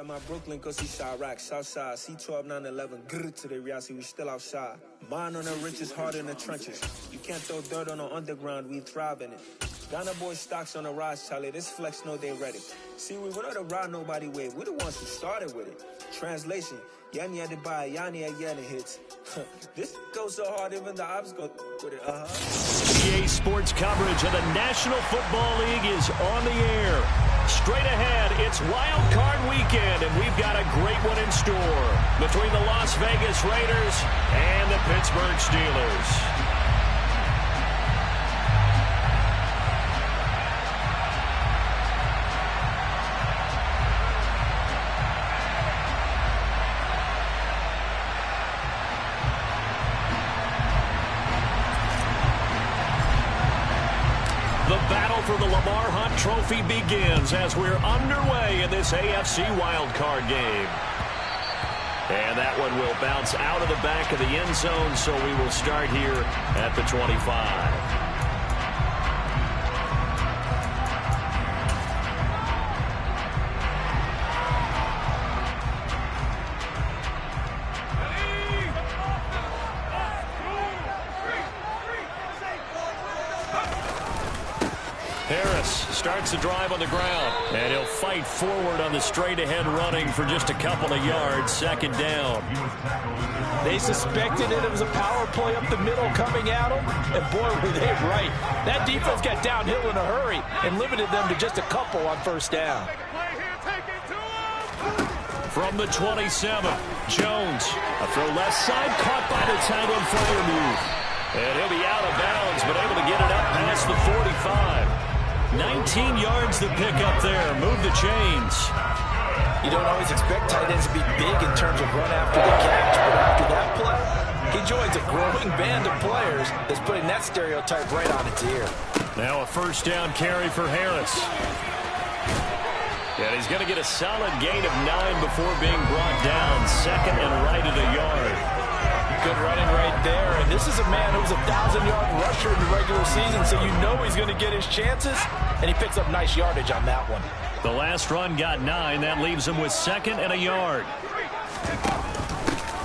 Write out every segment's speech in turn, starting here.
my Brooklyn, cause he Chirac, Southside, C12, 911, grr to the reality, we still outside. Mine on the riches, hard in the trenches. You can't throw dirt on the underground, we thrive in it. Ghana boys stocks on the rise, Charlie, this flex know they ready. See, we not the ride nobody wave, we the ones who started with it. Translation, Yanni had to buy, Yanni had Yanni hits. This goes so hard, even the ops go with it, EA Sports coverage of the National Football League is on the air. Straight ahead, it's Wild Card Weekend, and we've got a great one in store between the Las Vegas Raiders and the Pittsburgh Steelers. For the Lamar Hunt Trophy begins as we're underway in this AFC wildcard game. And that one will bounce out of the back of the end zone, so we will start here at the 25. Starts the drive on the ground, and he'll fight forward on the straight-ahead running for just a couple of yards, second down. They suspected it was a power play up the middle coming at them, and boy, were they right. That defense got downhill in a hurry and limited them to just a couple on first down. From the 27, Jones. A throw left side, caught by the tight end flyer move. And he'll be out of bounds, but able to get it up past the 45. 19 yards to pick up there. Move the chains. You don't always expect tight ends to be big in terms of run after the catch, but after that play, he joins a growing band of players that's putting that stereotype right on its ear. Now a first down carry for Harris. And he's going to get a solid gain of 9 before being brought down. Second and right at a yard. Good running right there, and this is a man who's a 1,000-yard rusher in the regular season, so you know he's going to get his chances, and he picks up nice yardage on that one. The last run got 9. That leaves him with second and a yard.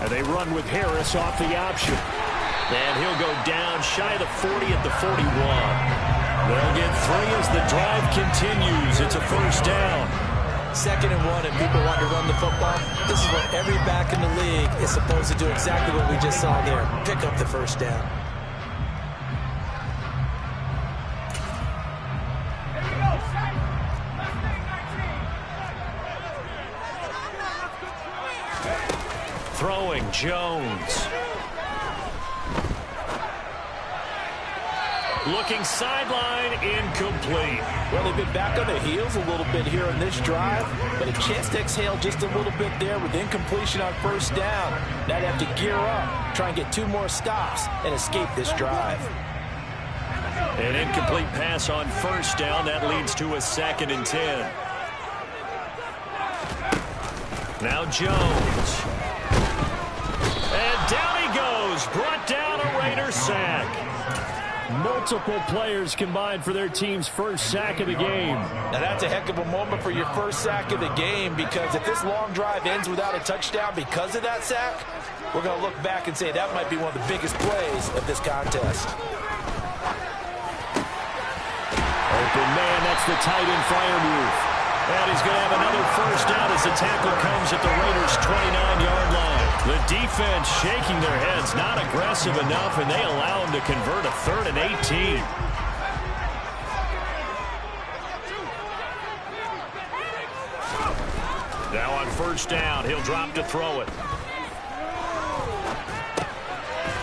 And they run with Harris off the option. And he'll go down shy of the 40 at the 41. They'll get 3 as the drive continues. It's a first down. Second and 1, and people want to run the football. This is what every back in the league is supposed to do, exactly what we just saw there. Pick up the first down. Throwing Jones. Looking sideline, incomplete. Well, they've been back on their heels a little bit here on this drive, but a chance to exhale just a little bit there with incompletion on first down. Now they have to gear up, try and get 2 more stops, and escape this drive. An incomplete pass on first down. That leads to a second and 10. Now Jones. And down he goes. Brought down a Raider sack. Multiple players combined for their team's first sack of the game. Now that's a heck of a moment for your first sack of the game, because if this long drive ends without a touchdown because of that sack, we're going to look back and say that might be one of the biggest plays of this contest. Open man, that's the tight end flyer move. And he's going to have another first down as the tackle comes at the Raiders' 29-yard line. The defense shaking their heads, not aggressive enough, and they allow him to convert a 3rd and 18. Now on first down, he'll drop to throw it.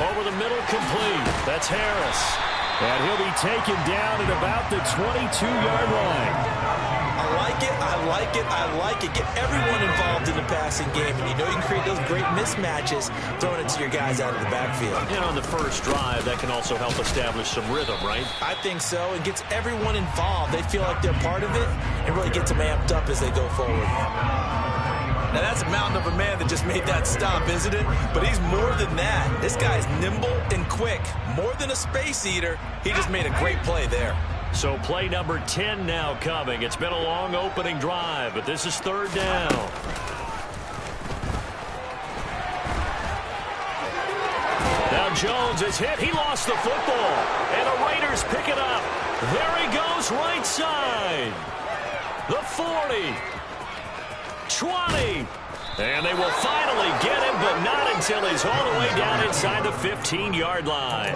Over the middle, complete. That's Harris. And he'll be taken down at about the 22-yard line. I like it, I like it, I like it. Get everyone involved in the passing game, and you know you can create those great mismatches throwing it to your guys out of the backfield. And on the first drive, that can also help establish some rhythm, right? I think so. It gets everyone involved. They feel like they're part of it, and really gets them amped up as they go forward. Now that's a mountain of a man that just made that stop, isn't it? But he's more than that. This guy's nimble and quick. More than a space eater, he just made a great play there. So play number 10 now coming. It's been a long opening drive, but this is third down. Now Jones is hit. He lost the football. And the Raiders pick it up. There he goes, right side. The 40. 20. And they will finally get him, but not until he's all the way down inside the 15-yard line.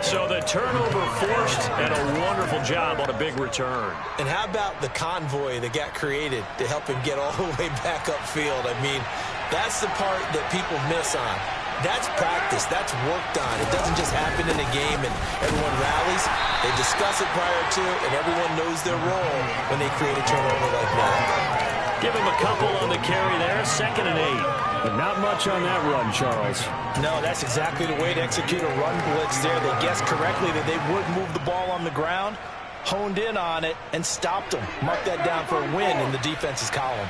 So the turnover forced, and a wonderful job on a big return. And how about the convoy that got created to help him get all the way back upfield? I mean, that's the part that people miss on. That's practice. That's worked on. It doesn't just happen in a game and everyone rallies. They discuss it prior to, and everyone knows their role when they create a turnover like that. Give him a couple on the carry there, 2nd and 8. But not much on that run, Charles. No, that's exactly the way to execute a run blitz there. They guessed correctly that they would move the ball on the ground, honed in on it, and stopped them. Mark that down for a win in the defense's column.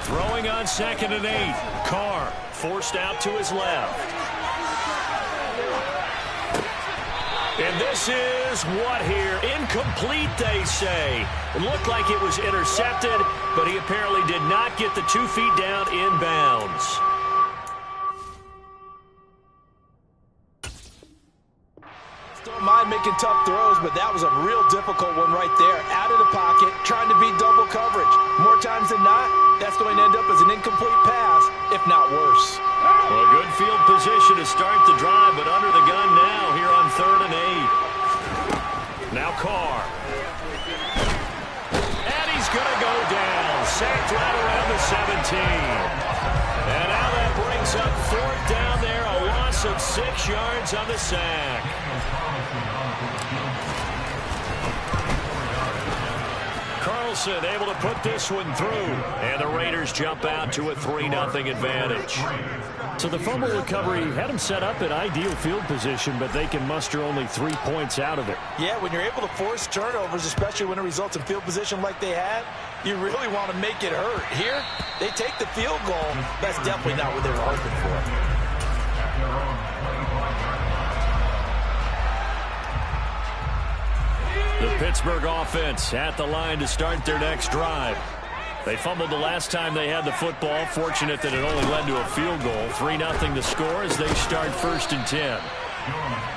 Throwing on 2nd and 8. Carr forced out to his left. And this is what here? Incomplete, they say. It looked like it was intercepted, but he apparently did not get the 2 feet down inbounds. Don't mind making tough throws, but that was a real difficult one right there. Out of the pocket, trying to beat double coverage. More times than not, that's going to end up as an incomplete pass, if not worse. Well, a good field position to start the drive, but under the gun now here on 3rd and 8. Now Carr. And he's going to go down. Sacked right around the 17. And now that brings up 4th down there. A loss of 6 yards on the sack. Carlson able to put this one through. And the Raiders jump out to a 3-0 advantage. So the fumble recovery had them set up at ideal field position, but they can muster only 3 points out of it. Yeah, when you're able to force turnovers, especially when it results in field position like they had, you really want to make it hurt. Here, they take the field goal. That's definitely not what they were hoping for. The Pittsburgh offense at the line to start their next drive. They fumbled the last time they had the football. Fortunate that it only led to a field goal. 3-0 to score as they start 1st and 10.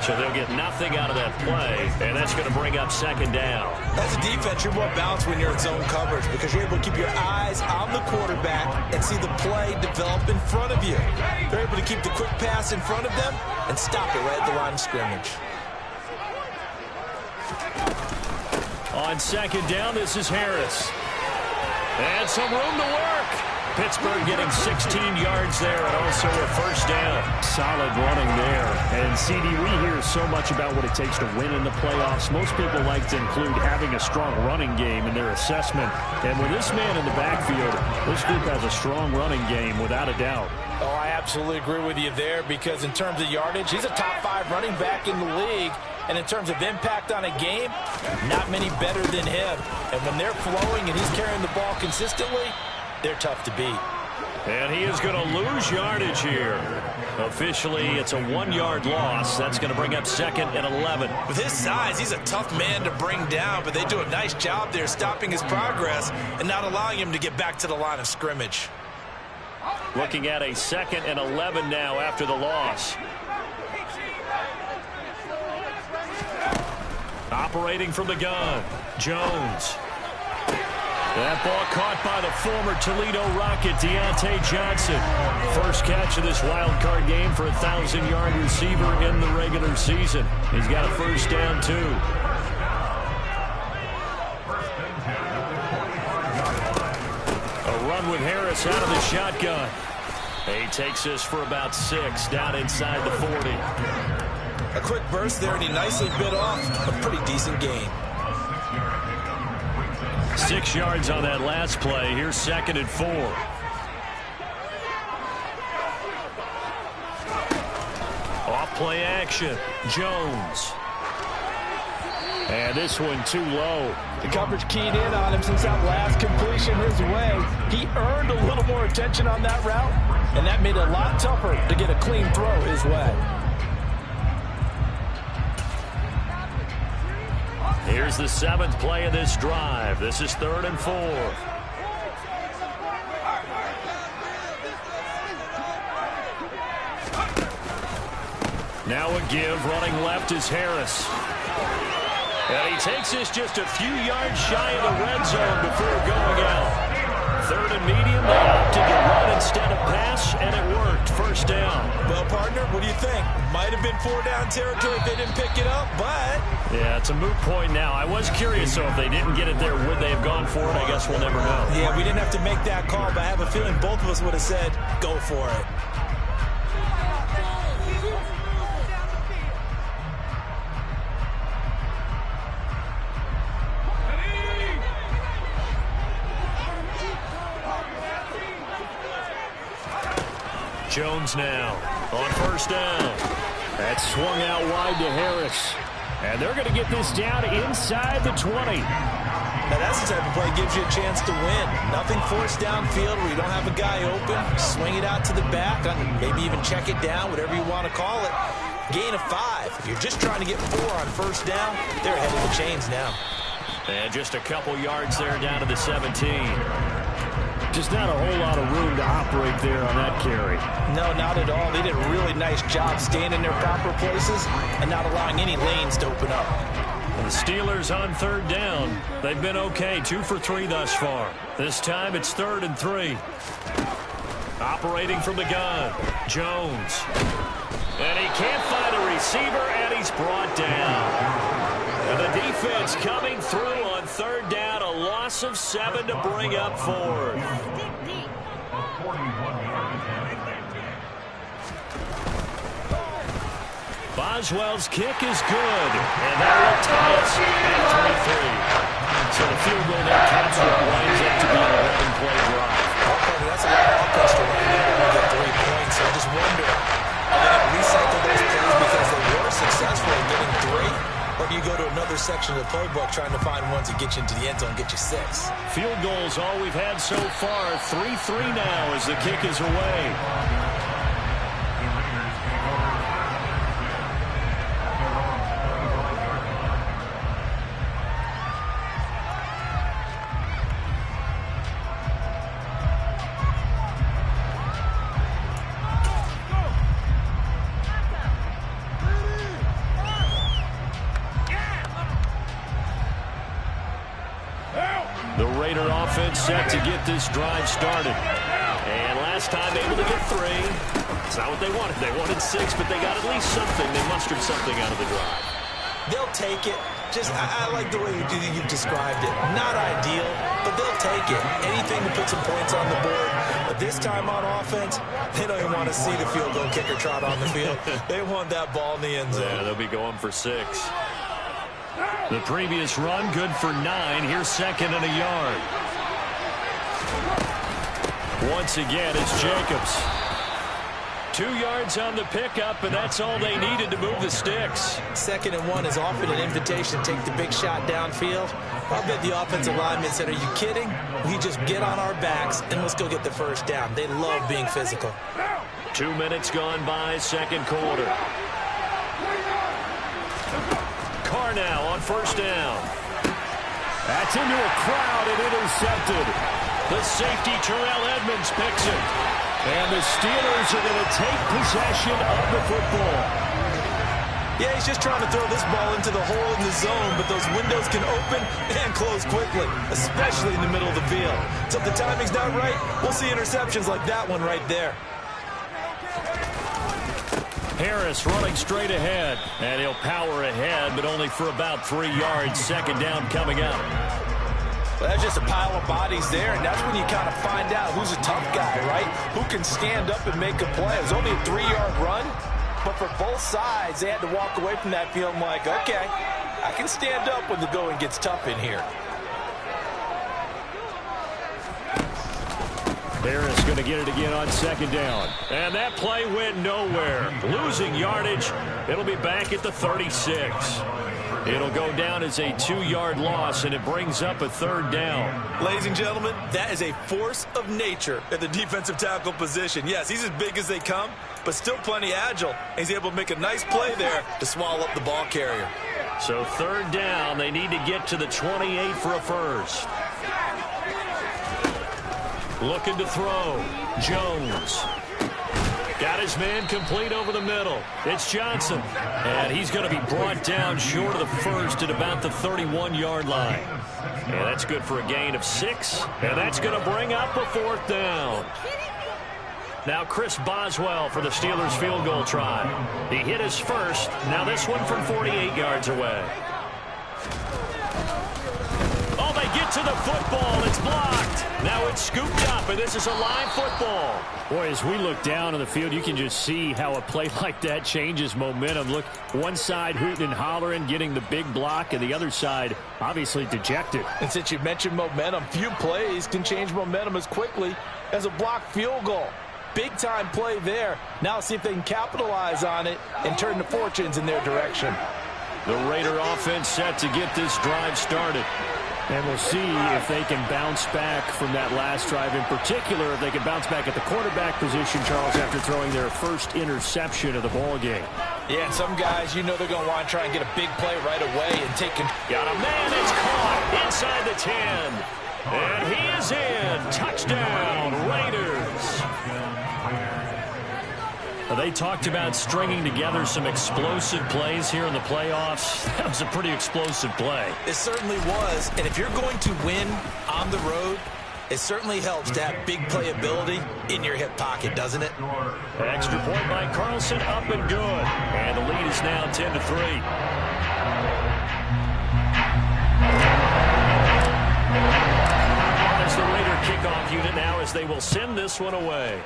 So they'll get nothing out of that play, and that's going to bring up 2nd down. As a defense, you're more balanced when you're in zone coverage because you're able to keep your eyes on the quarterback and see the play develop in front of you. They're able to keep the quick pass in front of them and stop it right at the line of scrimmage. On 2nd down, this is Harris. And some room to work. Pittsburgh getting 16 yards there and also a 1st down. Solid running there. And, CD, we hear so much about what it takes to win in the playoffs. Most people like to include having a strong running game in their assessment. And with this man in the backfield, this group has a strong running game without a doubt. Oh, I absolutely agree with you there because in terms of yardage, he's a top 5 running back in the league. And in terms of impact on a game, not many better than him. And when they're flowing and he's carrying the ball consistently, they're tough to beat. And he is going to lose yardage here. Officially, it's a 1-yard loss. That's going to bring up 2nd and 11. With his size, he's a tough man to bring down, but they do a nice job there stopping his progress and not allowing him to get back to the line of scrimmage. Looking at a 2nd and 11 now after the loss. Operating from the gun, Jones. That ball caught by the former Toledo Rocket, Deontay Johnson. First catch of this wild card game for a 1,000-yard receiver in the regular season. He's got a 1st down, too. A run with Harris out of the shotgun. He takes this for about 6 down inside the 40. A quick burst there, and he nicely bit off a pretty decent gain. 6 yards on that last play. Here's 2nd and 4. Off play action. Jones. And And this one too low. The coverage keyed in on him since that last completion his way. He earned a little more attention on that route, and that made it a lot tougher to get a clean throw his way. Here's the 7th play of this drive. This is 3rd and 4. Now a give, running left is Harris. And he takes this just a few yards shy of the red zone before going out. 3rd and medium, they opted to run instead of pass, and it worked. First down. Well, partner, what do you think? Might have been 4-down territory if they didn't pick it up, but... Yeah, it's a moot point now. I was curious, so if they didn't get it there, would they have gone for it? I guess we'll never know. Yeah, we didn't have to make that call, but I have a feeling both of us would have said, go for it. Jones now on first down. That's swung out wide to Harris. And they're going to get this down inside the 20. Now that's the type of play that gives you a chance to win. Nothing forced downfield where you don't have a guy open. Swing it out to the back, maybe even check it down, whatever you want to call it. Gain of 5. If you're just trying to get 4 on first down, they're ahead of the chains now. And just a couple yards there down to the 17. Just not a whole lot of room to operate there on that carry. No, not at all. They did a really nice job staying in their proper places and not allowing any lanes to open up. The Steelers on 3rd down. They've been okay, 2 for 3 thus far. This time it's 3rd and 3. Operating from the gun, Jones. And he can't find a receiver, and he's brought down. And the defense coming through on 3rd down, a loss of 7 to bring up 4th. Boswell's kick is good, and that will tie us at 3-3. So the field goal there counts what winds up to be an 11-play drive. That's a lot of offense to run there when you get 3 points. So I just wonder, are they going to recycle those plays because they were successful in getting 3? Or do you go to another section of the playbook trying to find ones that get you into the end zone and get you 6? Field goals all we've had so far. 3-3 now as the kick is away. The Raider offense set to get this drive started. And last time able to get 3. It's not what they wanted. They wanted 6, but they got at least something. They mustered something out of the drive. They'll take it. Just, I like the way you've described it. Not ideal, but they'll take it. Anything to put some points on the board. But this time on offense, they don't even want to see the field goal kicker trot on the field. They want that ball in the end zone. Yeah, they'll be going for 6. The previous run, good for 9. Here's 2nd and a yard. Once again, it's Jacobs. 2 yards on the pickup, and that's all they needed to move the sticks. 2nd and 1 is often an invitation to take the big shot downfield. I bet the offensive lineman said, are you kidding? We just get on our backs, and let's go get the first down. They love being physical. 2 minutes gone by, 2nd quarter. Carr now on first down. That's into a crowd and intercepted. The safety, Terrell Edmonds, picks it. And the Steelers are going to take possession of the football. Yeah, he's just trying to throw this ball into the hole in the zone, but those windows can open and close quickly, especially in the middle of the field. So if the timing's not right, we'll see interceptions like that one right there. Harris running straight ahead, and he'll power ahead, but only for about 3 yards. 2nd down coming up. Well, that's just a pile of bodies there, and that's when you kind of find out who's a tough guy, right? Who can stand up and make a play. It was only a 3-yard run, but for both sides, they had to walk away from that feeling like, okay, I can stand up when the going gets tough in here. Harris going to get it again on 2nd down. And that play went nowhere. Losing yardage. It'll be back at the 36. It'll go down as a 2-yard loss, and it brings up a 3rd down. Ladies and gentlemen, that is a force of nature at the defensive tackle position. Yes, he's as big as they come, but still plenty agile. He's able to make a nice play there to swallow up the ball carrier. So 3rd down, they need to get to the 28 for a first. Looking to throw. Jones. Got his man complete over the middle. It's Johnson. And he's going to be brought down short of the first at about the 31-yard line. And that's good for a gain of 6. And that's going to bring up a 4th down. Now Chris Boswell for the Steelers field goal try. He hit his first. Now this one from 48 yards away. Oh, they get to the football. It's blocked. Now it's scooped up, and this is a live football. Boy, as we look down on the field, you can just see how a play like that changes momentum. Look, one side hooting and hollering, getting the big block, and the other side obviously dejected. And since you mentioned momentum, few plays can change momentum as quickly as a blocked field goal. Big-time play there. Now see if they can capitalize on it and turn the fortunes in their direction. The Raider offense set to get this drive started. And we'll see if they can bounce back from that last drive. In particular, if they can bounce back at the quarterback position, Charles, after throwing their first interception of the ball game. Yeah, and some guys, you know they're going to want to try and get a big play right away and take control. Got a man that's caught inside the 10. And he is in. Touchdown, Raiders. They talked about stringing together some explosive plays here in the playoffs. That was a pretty explosive play. It certainly was. And if you're going to win on the road, it certainly helps to have big playability in your hip pocket, doesn't it? Extra point by Carlson, up and good. And the lead is now 10-3. As the Raider kickoff unit now as they will send this one away.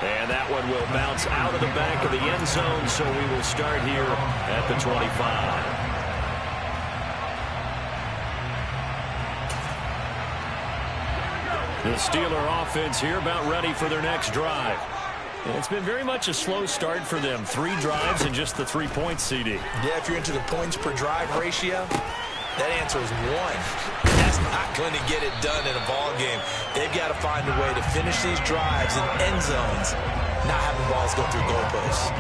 And that one will bounce out of the back of the end zone, so we will start here at the 25. The Steeler offense here about ready for their next drive. And it's been very much a slow start for them. 3 drives and just the 3 points, CD. Yeah, if you're into the points per drive ratio, that answer is 1. That's not going to get it done in a ball game. They've got to find a way to finish these drives in end zones, not having balls go through goalposts.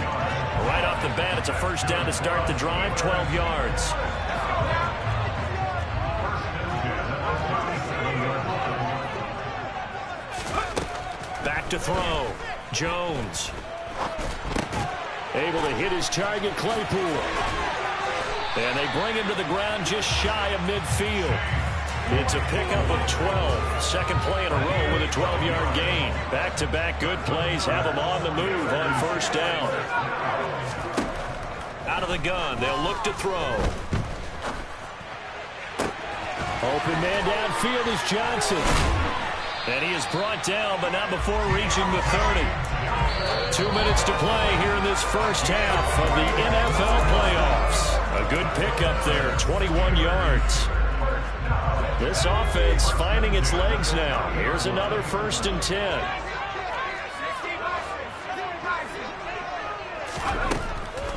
Right off the bat, it's a first down to start the drive, 12 yards. Back to throw. Jones. Able to hit his target, Claypool. And they bring him to the ground just shy of midfield. It's a pickup of 12. Second play in a row with a 12-yard gain. Back-to-back good plays have them on the move on first down. Out of the gun, they'll look to throw. Open man downfield is Johnson. And he is brought down, but not before reaching the 30. 2 minutes to play here in this first half of the NFL playoffs. A good pickup there, 21 yards. This offense finding its legs now. Here's another 1st and 10.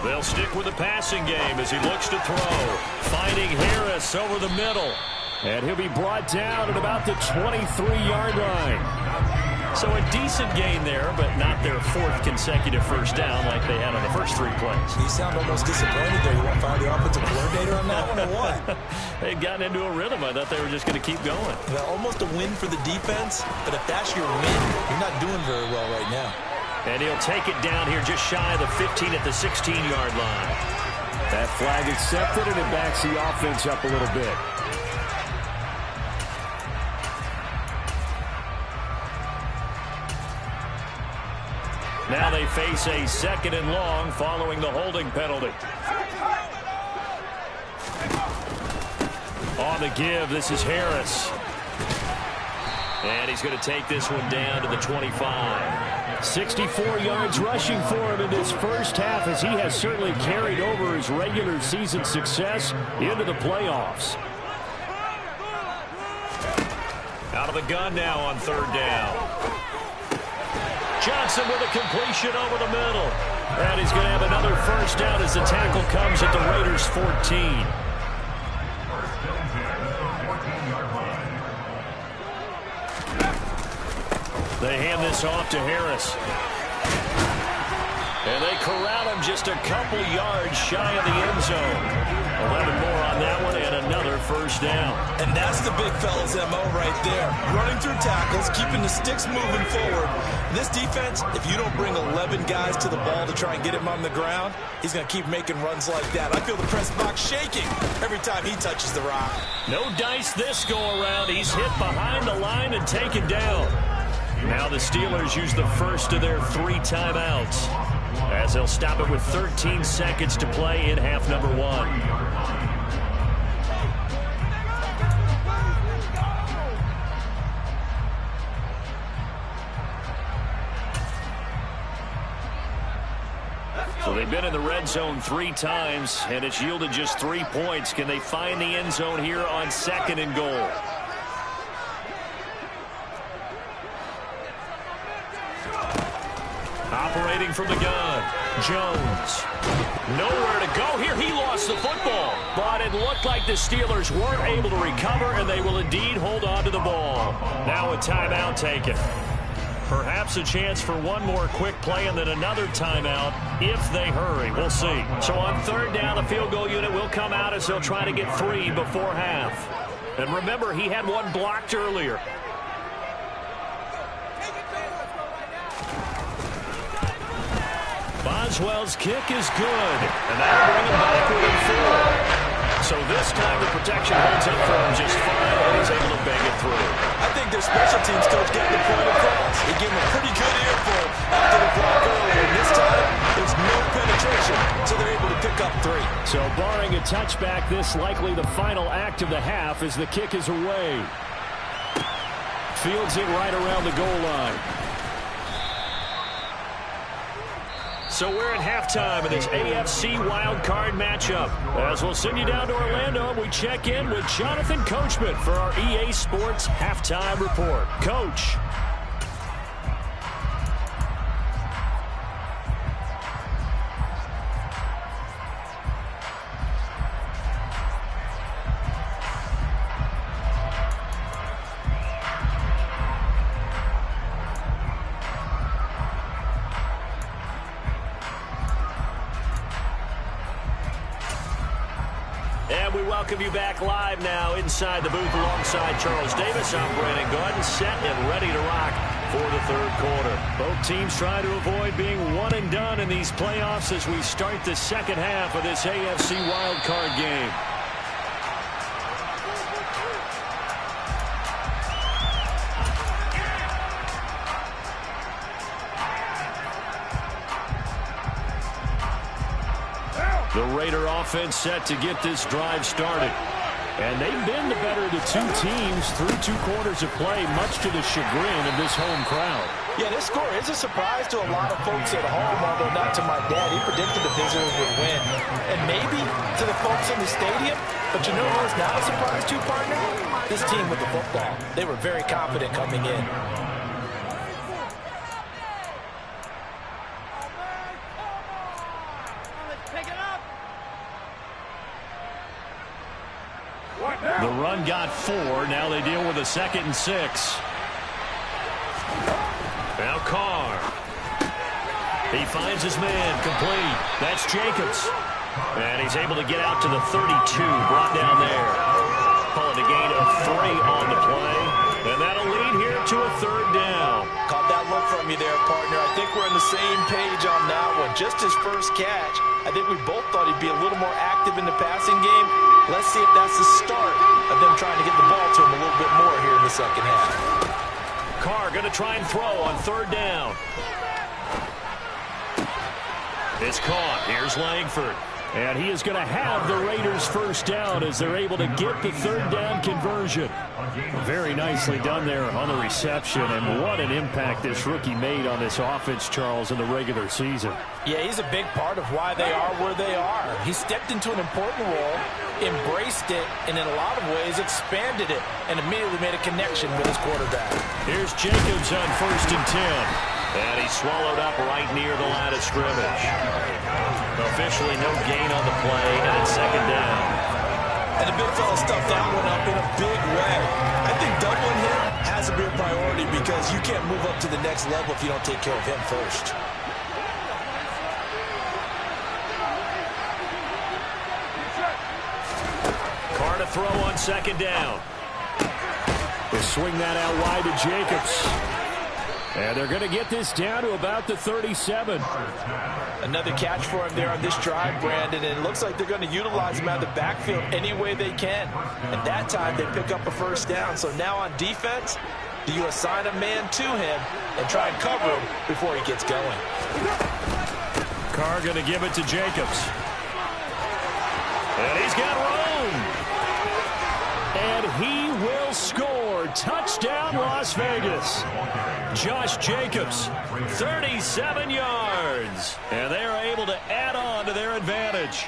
They'll stick with the passing game as he looks to throw. Finding Harris over the middle. And he'll be brought down at about the 23-yard line. So a decent gain there, but not their 4th consecutive first down like they had on the first 3 plays. You sound almost disappointed there. You want to fire the offensive coordinator on that one or what? They'd gotten into a rhythm. I thought they were just going to keep going. Well, almost a win for the defense, but if that's your win, you're not doing very well right now. And he'll take it down here just shy of the 15 at the 16-yard line. That flag accepted, and it backs the offense up a little bit. Now they face a 2nd and long following the holding penalty. On the give, this is Harris. And he's going to take this one down to the 25. 64 yards rushing for him in this first half, as he has certainly carried over his regular season success into the playoffs. Out of the gun now on 3rd down. Johnson with a completion over the middle. And he's going to have another Steelers 14. They hand this off to Harris. And they corral him just a couple yards shy of the end zone. 11 more on that one and another first down. And that's the big fella's MO right there. Running through tackles, keeping the sticks moving forward. This defense, if you don't bring 11 guys to the ball to try and get him on the ground, he's going to keep making runs like that. I feel the press box shaking every time he touches the rock. No dice this go-around. He's hit behind the line and taken down. Now the Steelers use the first of their 3 timeouts, as they'll stop it with 13 seconds to play in half number 1. So they've been in the red zone 3 times, and it's yielded just 3 points. Can they find the end zone here on 2nd and goal? Operating from the gun, Jones. Nowhere to go here. He lost the football. But it looked like the Steelers weren't able to recover, and they will indeed hold on to the ball. Now a timeout taken. Perhaps a chance for one more quick play and then another timeout if they hurry. We'll see. So on 3rd down, the field goal unit will come out as they'll try to get 3 before half. And remember, he had 1 blocked earlier. Boswell's kick is good, and that'll bring him back within 4. So this time the protection holds up for him just fine, and he's able to bang it through. I think their special teams coach got the point across. He gave him a pretty good earful after the block earlier, and this time there's no penetration, so they're able to pick up 3. So barring a touchback, this likely the final act of the half as the kick is away. Fields it right around the goal line. So we're at halftime in this AFC wildcard matchup. As we'll send you down to Orlando, we check in with Jonathan Coachman for our EA Sports Halftime Report. Coach. And we welcome you back live now inside the booth alongside Charles Davis. I'm Brandon Gordon, set and ready to rock for the 3rd quarter. Both teams trying to avoid being one and done in these playoffs as we start the 2nd half of this AFC wildcard game. The Raider offense set to get this drive started. And they've been the better of the 2 teams through 2 quarters of play, much to the chagrin of this home crowd. Yeah, this score is a surprise to a lot of folks at home, although not to my dad. He predicted the visitors would win. And maybe to the folks in the stadium. But you know what's not a surprise to, partner? This team with the football. They were very confident coming in. The run got 4. Now they deal with a 2nd and 6. Now Carr. He finds his man complete. That's Jacobs. And he's able to get out to the 32. Brought down there. Calling a gain of 3 on the play. And that'll lead here to a 3rd down. Caught that look from you there, partner. I think we're on the same page on that one. Just his first catch. I think we both thought he'd be a little more active in the passing game. Let's see if that's the start of them trying to get the ball to him a little bit more here in the 2nd half. Carr going to try and throw on 3rd down. It's caught. Here's Langford. And he is going to have the Raiders' first down as they're able to get the 3rd down conversion. Very nicely done there on the reception. And what an impact this rookie made on this offense, Charles, in the regular season. Yeah, he's a big part of why they are where they are. He stepped into an important role, embraced it, and in a lot of ways expanded it, and immediately made a connection with his quarterback. Here's Jacobs on 1st and 10. And he's swallowed up right near the line of scrimmage. Officially no gain on the play, and it's second down. And the big fella stuffed that one up in a big way. I think doubling him has to be a priority because you can't move up to the next level if you don't take care of him first. Carr to throw on second down. They swing that out wide to Jacobs. And they're going to get this down to about the 37. Another catch for him there on this drive, Brandon, and it looks like they're going to utilize him out of the backfield any way they can. And that time they pick up a first down. So now on defense, do you assign a man to him and try and cover him before he gets going? Carr going to give it to Jacobs. And he's got room. And he will score. Touchdown, Las Vegas. Josh Jacobs, 37 yards. And they are able to add on to their advantage.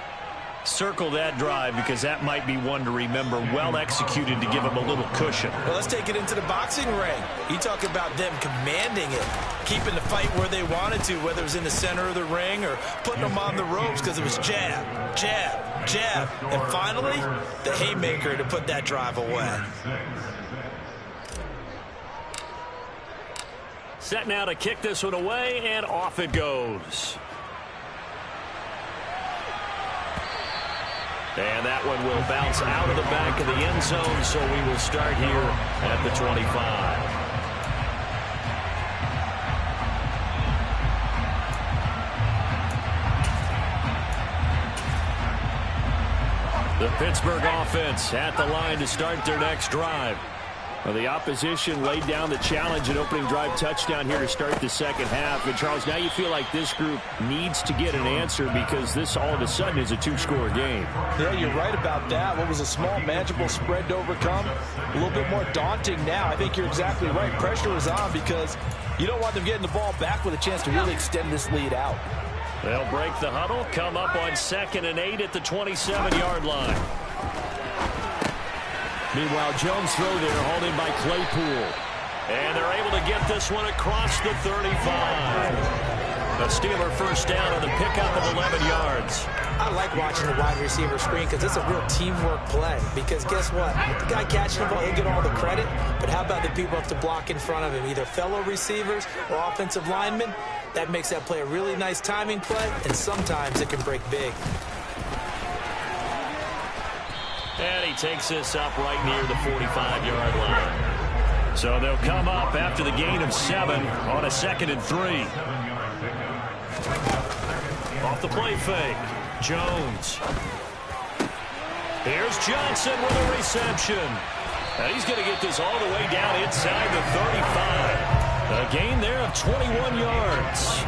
Circle that drive because that might be one to remember. Well executed to give them a little cushion. Well, let's take it into the boxing ring. You talk about them commanding it, keeping the fight where they wanted to, whether it was in the center of the ring or putting them on the ropes because it was jab, jab, jab. And finally, the haymaker to put that drive away. Set now to kick this one away, and off it goes. And that one will bounce out of the back of the end zone, so we will start here at the 25. The Pittsburgh offense at the line to start their next drive. Well, the opposition laid down the challenge and opening drive touchdown here to start the second half. And, Charles, now you feel like this group needs to get an answer because this all of a sudden is a two-score game. Yeah, you're right about that. What was a small, manageable spread to overcome, a little bit more daunting now. I think you're exactly right. Pressure is on because you don't want them getting the ball back with a chance to really extend this lead out. They'll break the huddle, come up on 2nd and 8 at the 27-yard line. Meanwhile, Jones throw there, hauled in by Claypool. And they're able to get this one across the 35. A Steeler first down on the pickup of 11 yards. I like watching the wide receiver screen because it's a real teamwork play. Because guess what? The guy catching the ball, he'll get all the credit. But how about the people who have to block in front of him, either fellow receivers or offensive linemen? That makes that play a really nice timing play, and sometimes it can break big. And he takes this up right near the 45-yard line. So they'll come up after the gain of 7 on a 2nd and 3. Off the play fake. Jones. Here's Johnson with a reception. And he's going to get this all the way down inside the 35. A gain there of 21 yards.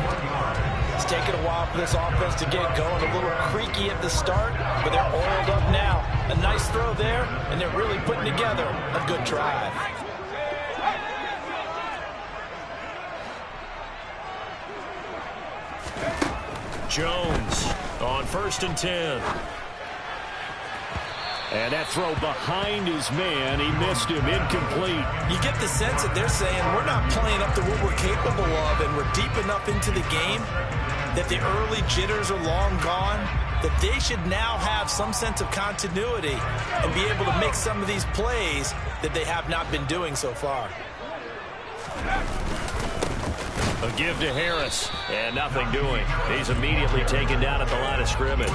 It's taken a while for this offense to get going. A little creaky at the start, but they're oiled up now. A nice throw there, and they're really putting together a good drive. Jones on 1st and 10. And that throw behind his man. He missed him. Incomplete. You get the sense that they're saying we're not playing up to what we're capable of, and we're deep enough into the game that the early jitters are long gone, that they should now have some sense of continuity and be able to make some of these plays that they have not been doing so far. A give to Harris, and nothing doing. He's immediately taken down at the line of scrimmage.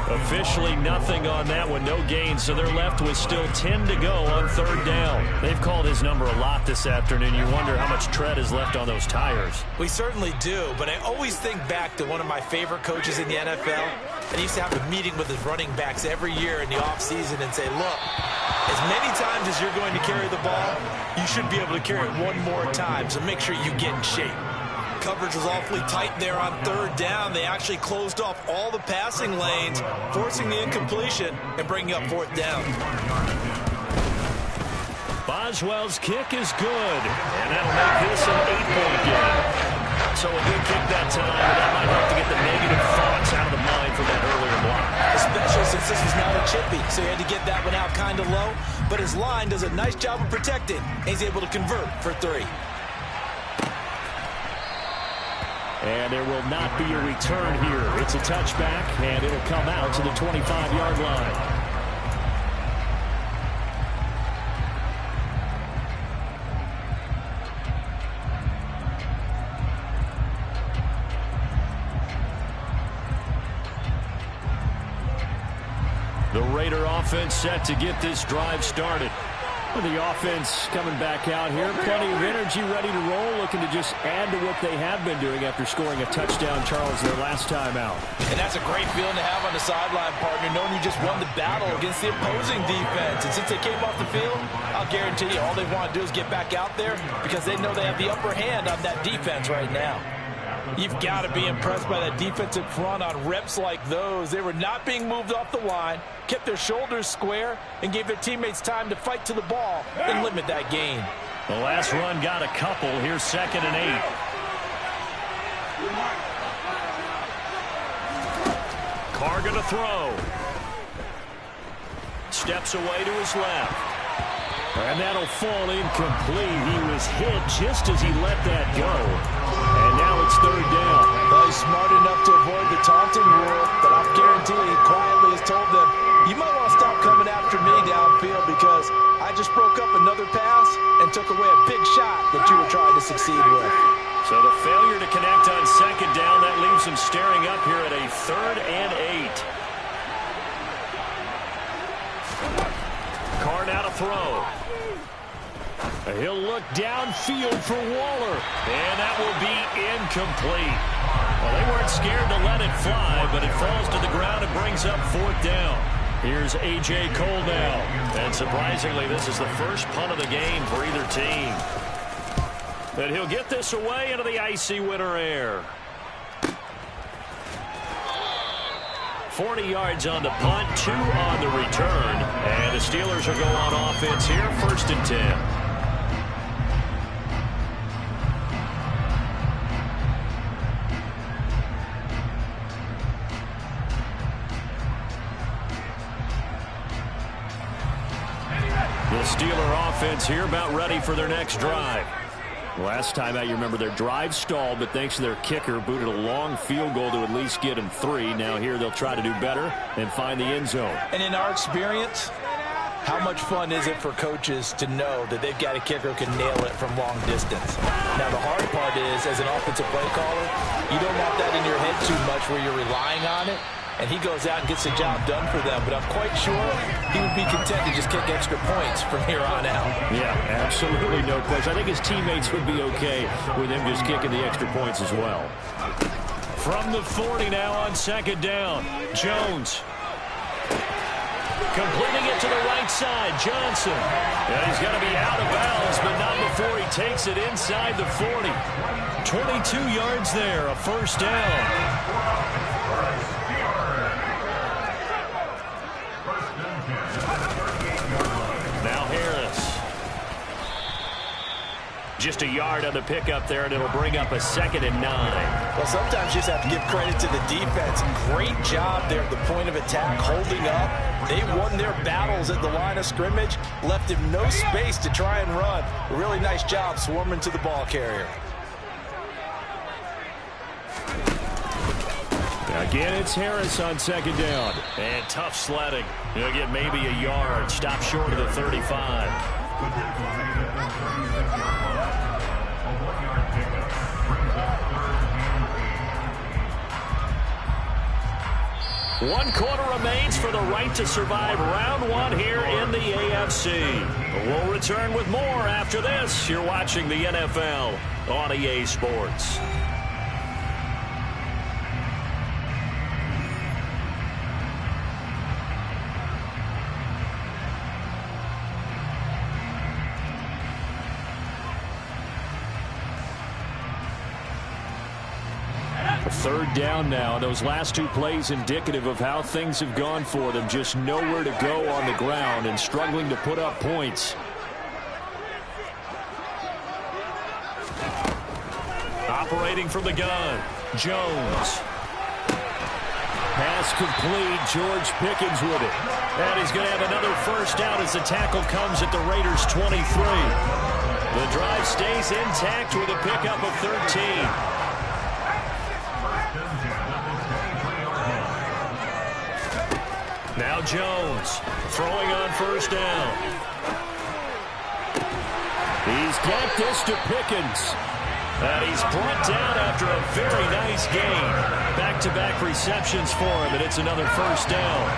Officially nothing on that one, no gain, so they're left with still 10 to go on 3rd down. They've called his number a lot this afternoon. You wonder how much tread is left on those tires. We certainly do, but I always think back to one of my favorite coaches in the NFL, and he used to have a meeting with his running backs every year in the offseason and say, look, as many times as you're going to carry the ball, you should be able to carry it one more time, so make sure you get in shape. Coverage was awfully tight there on 3rd down. They actually closed off all the passing lanes, forcing the incompletion and bringing up 4th down. Boswell's kick is good, and that'll make this an 8-point game. So a good kick that time, and that might help to get the negative thoughts out of the mind from that earlier block. Especially since this was not a chippy, so he had to get that one out kind of low. But his line does a nice job of protecting, and he's able to convert for 3. And there will not be a return here. It's a touchback, and it'll come out to the 25-yard line. The Raider offense set to get this drive started. The offense coming back out here. Plenty of energy, ready to roll, looking to just add to what they have been doing after scoring a touchdown, Charles, their last time out. And that's a great feeling to have on the sideline, partner, knowing you just won the battle against the opposing defense. And since they came off the field, I'll guarantee you all they want to do is get back out there because they know they have the upper hand on that defense right now. You've got to be impressed by that defensive front on reps like those. They were not being moved off the line, kept their shoulders square, and gave their teammates time to fight to the ball and limit that gain. The last run got a couple. Here's 2nd and 8. Carr gonna throw. Steps away to his left. And that'll fall incomplete. He was hit just as he let that go. And now it's 3rd down. Well, he's smart enough to avoid the taunting rule, but I'm guaranteeing he quietly has told them, you might want to stop coming after me downfield because I just broke up another pass and took away a big shot that you were trying to succeed with. So the failure to connect on 2nd down, that leaves him staring up here at a 3rd and 8. Carr now to throw. He'll look downfield for Waller, and that will be incomplete. Well, they weren't scared to let it fly, but it falls to the ground and brings up 4th down. Here's A.J. Cole now, and surprisingly, this is the first punt of the game for either team. And he'll get this away into the icy winter air. 40 yards on the punt, 2 on the return, and the Steelers will go on offense here, 1st and 10. The Steeler offense here about ready for their next drive. Last time out, you remember their drive stalled, but thanks to their kicker, booted a long field goal to at least get them 3. Now here they'll try to do better and find the end zone. And in our experience, how much fun is it for coaches to know that they've got a kicker who can nail it from long distance? Now the hard part is, as an offensive play caller, you don't want that in your head too much where you're relying on it. And he goes out and gets the job done for them. But I'm quite sure he would be content to just kick extra points from here on out. Yeah, absolutely no question. I think his teammates would be okay with him just kicking the extra points as well. From the 40 now on 2nd down. Jones. Completing it to the right side. Johnson. And he's going to be out of bounds, but not before he takes it inside the 40. 22 yards there, a 1st down. Just a yard on the pickup there, and it'll bring up a 2nd and 9. Well, sometimes you just have to give credit to the defense. Great job there at the point of attack, holding up. They won their battles at the line of scrimmage, left him no space to try and run. A really nice job swarming to the ball carrier. Again, it's Harris on 2nd down. And tough sledding. He'll get maybe a yard. Stop short of the 35. One quarter remains for the right to survive round 1 here in the AFC. We'll return with more after this. You're watching the NFL on EA Sports. Third down now. Those last 2 plays indicative of how things have gone for them. Just nowhere to go on the ground and struggling to put up points. Operating from the gun, Jones. Pass complete. George Pickens with it. And he's going to have another 1st down as the tackle comes at the Raiders' 23. The drive stays intact with a pickup of 13. Now Jones throwing on first down. He's got this to Pickens. And he's brought down after a very nice gain. Back-to-back receptions for him, and it's another first down.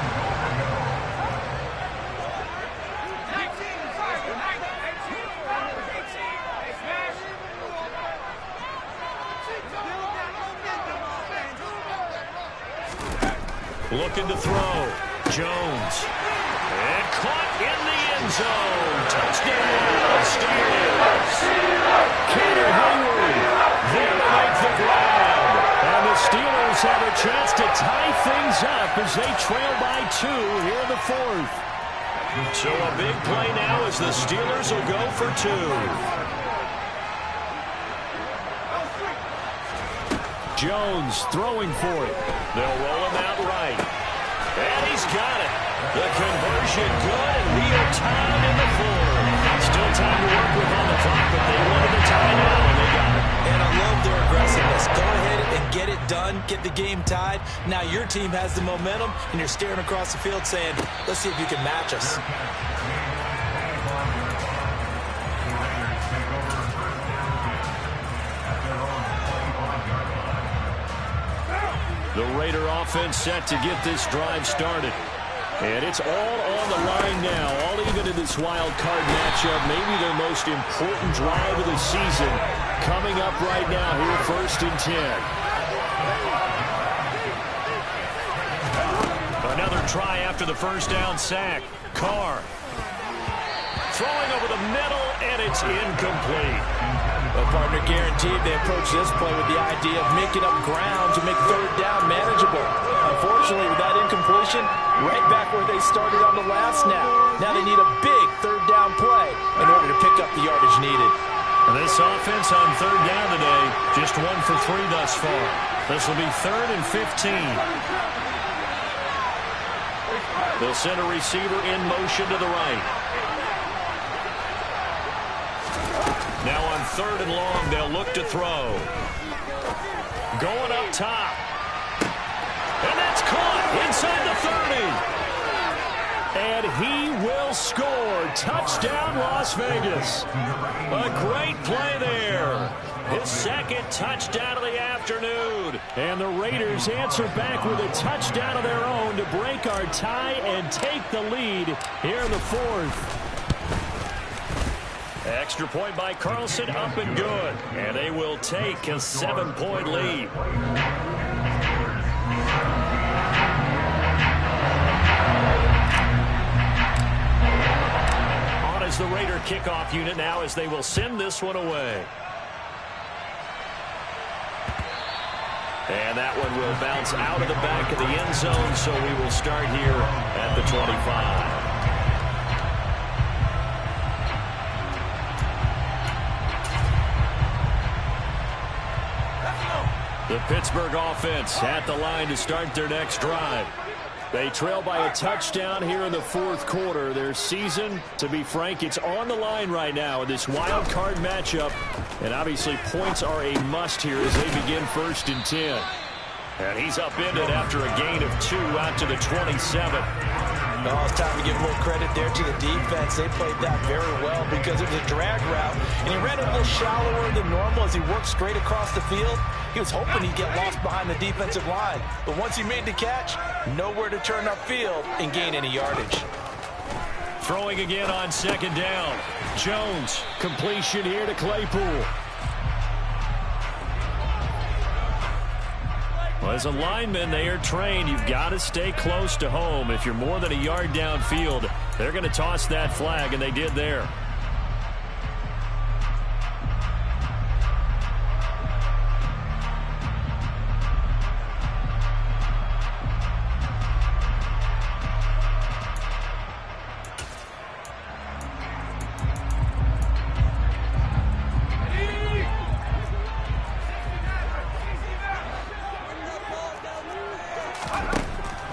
Looking to throw. Jones. And caught in the end zone. Touchdown, Steelers. Kader Hayward there to make the grab. And the Steelers have a chance to tie things up as they trail by 2 here in the 4th. So a big play now as the Steelers will go for 2. Jones throwing for it. They'll roll him out right. And he's got it. The conversion good, and we are tied in the 4th. Still time to work with on the clock, but they wanted the tie now, and they got it. And I love their aggressiveness. Go ahead and get it done, get the game tied. Now your team has the momentum, and you're staring across the field saying, let's see if you can match us. The Raider offense set to get this drive started. And it's all on the line now, all even in this wild card matchup. Maybe their most important drive of the season coming up right now here, 1st and 10. Another try after the first down sack. Carr throwing over the middle, and it's incomplete. Well, partner, guaranteed they approach this play with the idea of making up ground to make 3rd down manageable. Unfortunately, with that incompletion, right back where they started on the last snap. Now they need a big 3rd down play in order to pick up the yardage needed. And this offense on 3rd down today, just 1 for 3 thus far. This will be 3rd and 15. They'll send a receiver in motion to the right. Now on 3rd and long, they'll look to throw. Going up top. And that's caught inside the 30. And he will score. Touchdown, Las Vegas. A great play there. His 2nd touchdown of the afternoon. And the Raiders answer back with a touchdown of their own to break our tie and take the lead here in the 4th. Extra point by Carlson, up and good. And they will take a 7-point lead. On is the Raider kickoff unit now as they will send this one away. And that one will bounce out of the back of the end zone, so we will start here at the 25. The Pittsburgh offense at the line to start their next drive. They trail by a touchdown here in the 4th quarter. Their season, to be frank, it's on the line right now in this wild card matchup. And obviously points are a must here as they begin 1st and 10. And he's upended after a gain of 2 out to the 27. Oh, it's time to give a little credit there to the defense. They played that very well because it was a drag route. And he ran a little shallower than normal as he worked straight across the field. He was hoping he'd get lost behind the defensive line. But once he made the catch, nowhere to turn upfield and gain any yardage. Throwing again on 2nd down. Jones, completion here to Claypool. Well, as a lineman, they are trained. You've got to stay close to home. If you're more than a yard downfield, they're going to toss that flag, and they did there.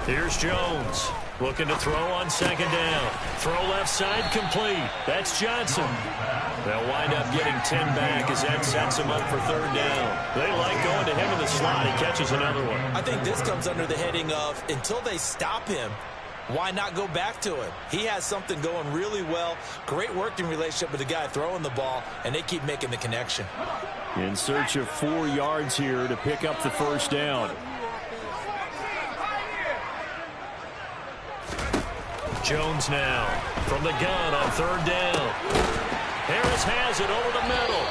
Here's Jones, looking to throw on 2nd down. Throw left side, complete. That's Johnson. They'll wind up getting 10 back as that sets him up for 3rd down. They like going to him in the slot. He catches another one. I think this comes under the heading of, until they stop him, why not go back to it? He has something going really well. Great working relationship with the guy throwing the ball, and they keep making the connection. In search of 4 yards here to pick up the first down. Jones now from the gun on 3rd down. Harris has it over the middle.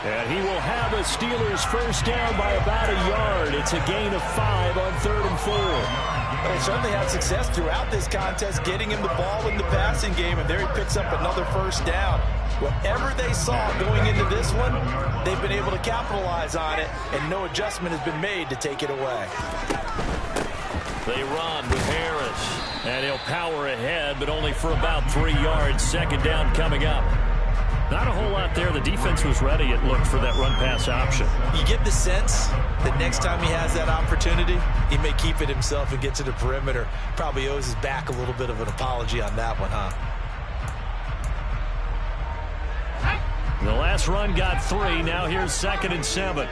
And he will have a Steelers first down by about a yard. It's a gain of 5 on 3rd and 4. They certainly had success throughout this contest, getting him the ball in the passing game, and there he picks up another first down. Whatever they saw going into this one, they've been able to capitalize on it, and no adjustment has been made to take it away. They run with Harris, and he'll power ahead, but only for about 3 yards. 2nd down coming up. Not a whole lot there. The defense was ready, it looked, for that run-pass option. You get the sense that next time he has that opportunity, he may keep it himself and get to the perimeter. Probably owes his back a little bit of an apology on that one, huh? The last run got 3. Now here's 2nd and 7.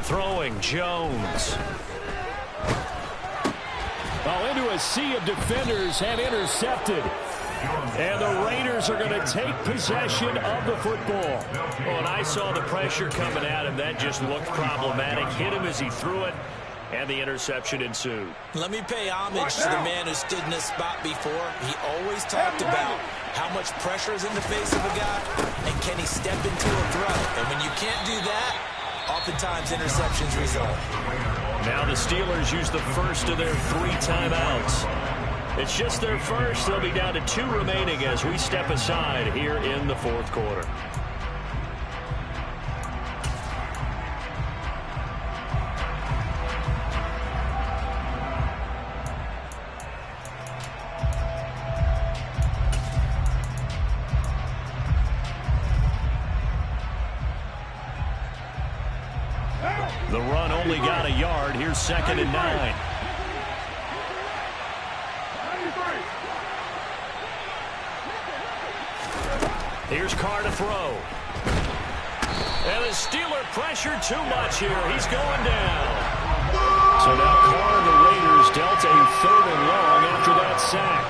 Throwing Jones. Into a sea of defenders and intercepted. And the Raiders are going to take possession of the football. Oh, and I saw the pressure coming at him. That just looked problematic. Hit him as he threw it, and the interception ensued. Let me pay homage to the man who stood in this spot before. He always talked about how much pressure is in the face of a guy, and can he step into a throw. And when you can't do that, oftentimes interceptions result. Now the Steelers use the first of their 3 timeouts. It's just their first. They'll be down to 2 remaining as we step aside here in the 4th quarter. The run only got a yard. Here's 2nd and 9. Here's Carr to throw. And the Steeler pressure too much here. He's going down. So now Carr and the Raiders dealt a 3rd and long after that sack.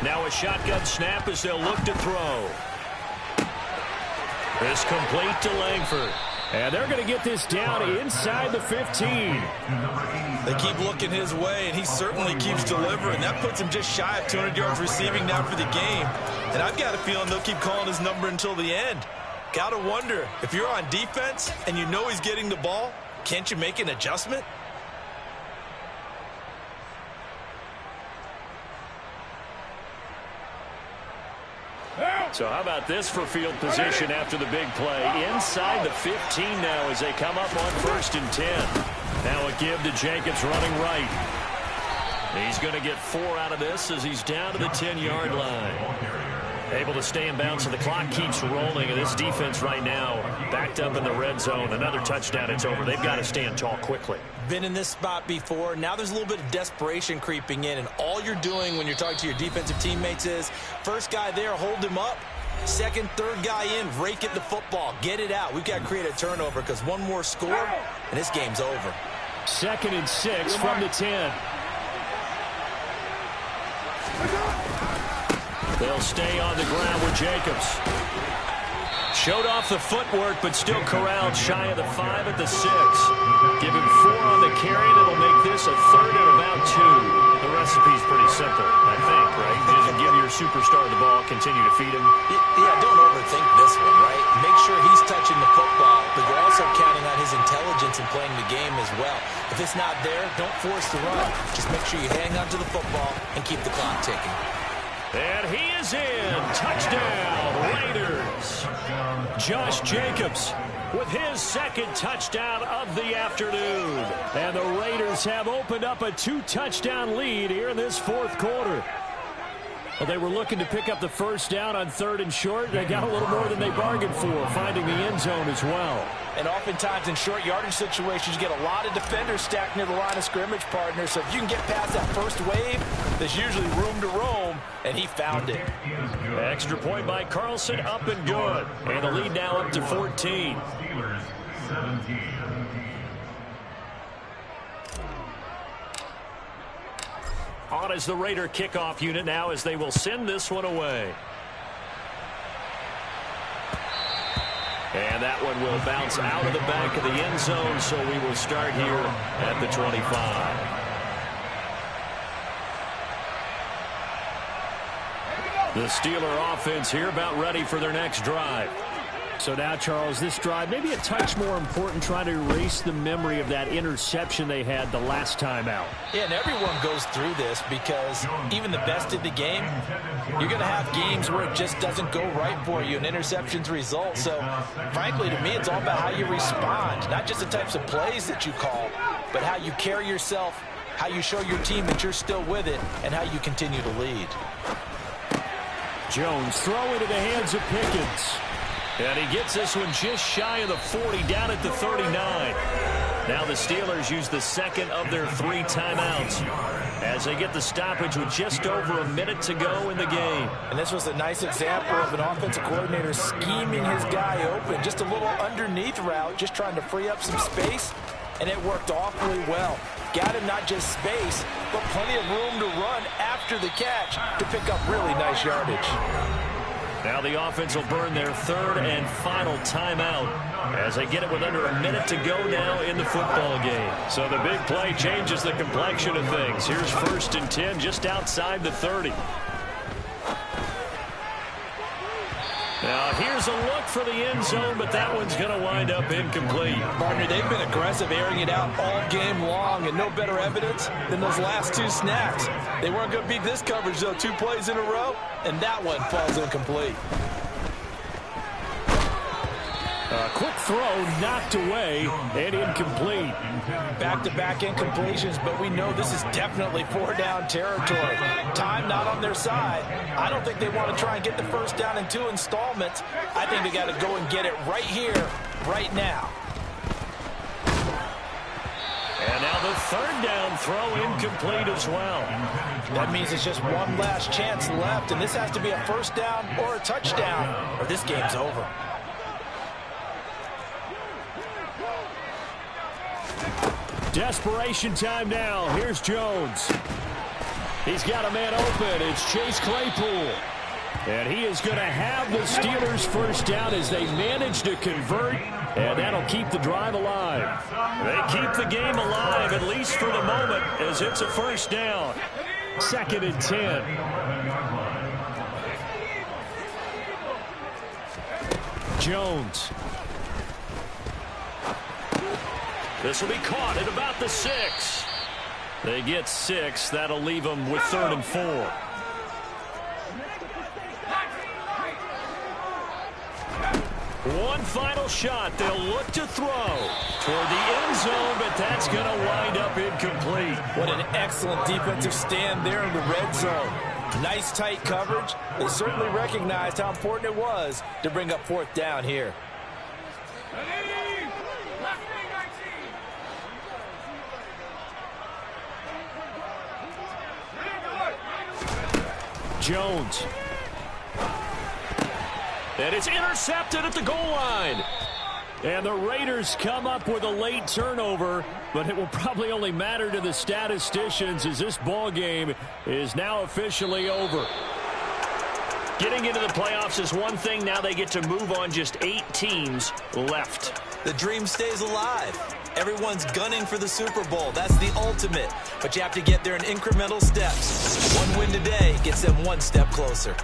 Now a shotgun snap as they'll look to throw. This complete to Langford. And they're going to get this down inside the 15. They keep looking his way, and he certainly keeps delivering. That puts him just shy of 200 yards receiving now for the game. And I've got a feeling they'll keep calling his number until the end. Got to wonder, if you're on defense and you know he's getting the ball, can't you make an adjustment? So how about this for field position after the big play? Inside the 15 now as they come up on 1st and 10. Now a give to Jacobs running right. He's going to get 4 out of this as he's down to the 10-yard line. Able to stay in bounds, so the clock keeps rolling. And this defense right now backed up in the red zone. Another touchdown, it's over. They've got to stand tall quickly. Been in this spot before. Now there's a little bit of desperation creeping in. And all you're doing when you're talking to your defensive teammates is, first guy there, hold him up. 2nd, 3rd guy in, rake at the football. Get it out. We've got to create a turnover because one more score, and this game's over. 2nd and 6 from the 10. They'll stay on the ground with Jacobs. Showed off the footwork, but still corralled shy of the 5 at the 6. Give him 4 on the carry. That'll make this a 3rd and about 2. The recipe's pretty simple, I think, right? Just give your superstar the ball, continue to feed him. Yeah, don't overthink this one, right? Make sure he's touching the football, but you're also counting on his intelligence in playing the game as well. If it's not there, don't force the run. Just make sure you hang on to the football and keep the clock ticking. And he is in. Touchdown, Raiders. Josh Jacobs with his 2nd touchdown of the afternoon. And the Raiders have opened up a 2-touchdown lead here in this 4th quarter. Well, they were looking to pick up the first down on 3rd and short. They got a little more than they bargained for, finding the end zone as well. And oftentimes in short yardage situations, you get a lot of defenders stacked near the line of scrimmage, partner. So if you can get past that first wave, There's usually room to roam, and he found it. Extra point by Carlson, up and good. And the lead now up to 14. On is the Raider kickoff unit now as they will send this one away. And that one will bounce out of the back of the end zone, so we will start here at the 25. The Steeler offense here about ready for their next drive. So now, Charles, this drive maybe a touch more important, trying to erase the memory of that interception they had the last time out. Yeah, and everyone goes through this because even the best in the game, you're going to have games where it just doesn't go right for you and interceptions result. So, frankly, to me, it's all about how you respond, not just the types of plays that you call, but how you carry yourself, how you show your team that you're still with it, and how you continue to lead. Jones throw into the hands of Pickens. And he gets this one just shy of the 40, down at the 39. Now the Steelers use the second of their 3 timeouts as they get the stoppage with just over a minute to go in the game. And this was a nice example of an offensive coordinator scheming his guy open. Just a little underneath route, just trying to free up some space, and it worked awfully well. Got him not just space, but plenty of room to run after the catch to pick up really nice yardage. Now the offense will burn their 3rd and final timeout as they get it with under a minute to go now in the football game. So the big play changes the complexion of things. Here's 1st and 10 just outside the 30. Now here's a look for the end zone, but that one's going to wind up incomplete. Partner, they've been aggressive, airing it out all game long, and no better evidence than those last 2 snaps. They weren't going to beat this coverage, though, 2 plays in a row, and that one falls incomplete. A quick throw knocked away and incomplete. Back-to-back incompletions, but we know this is definitely 4-down territory. Time not on their side. I don't think they want to try and get the 1st down in 2 installments. I think they got to go and get it right here, right now. And now the 3rd down throw incomplete as well. That means it's just one last chance left, and this has to be a 1st down or a touchdown, or this game's over. Desperation time now. Here's Jones. He's got a man open. It's Chase Claypool. And he is going to have the Steelers 1st down as they manage to convert, and that'll keep the drive alive. They keep the game alive, at least for the moment, as it's a 1st down. 2nd and 10. Jones. This will be caught at about the 6. They get 6. That'll leave them with 3rd and 4. One final shot. They'll look to throw toward the end zone, but that's going to wind up incomplete. What an excellent defensive stand there in the red zone. Nice tight coverage. They certainly recognized how important it was to bring up 4th down here. Jones. And it's intercepted at the goal line. And the Raiders come up with a late turnover, but it will probably only matter to the statisticians as this ball game is now officially over. Getting into the playoffs is one thing. Now they get to move on. Just 8 teams left. The dream stays alive. Everyone's gunning for the Super Bowl. That's the ultimate. But you have to get there in incremental steps. One win today gets them 1 step closer.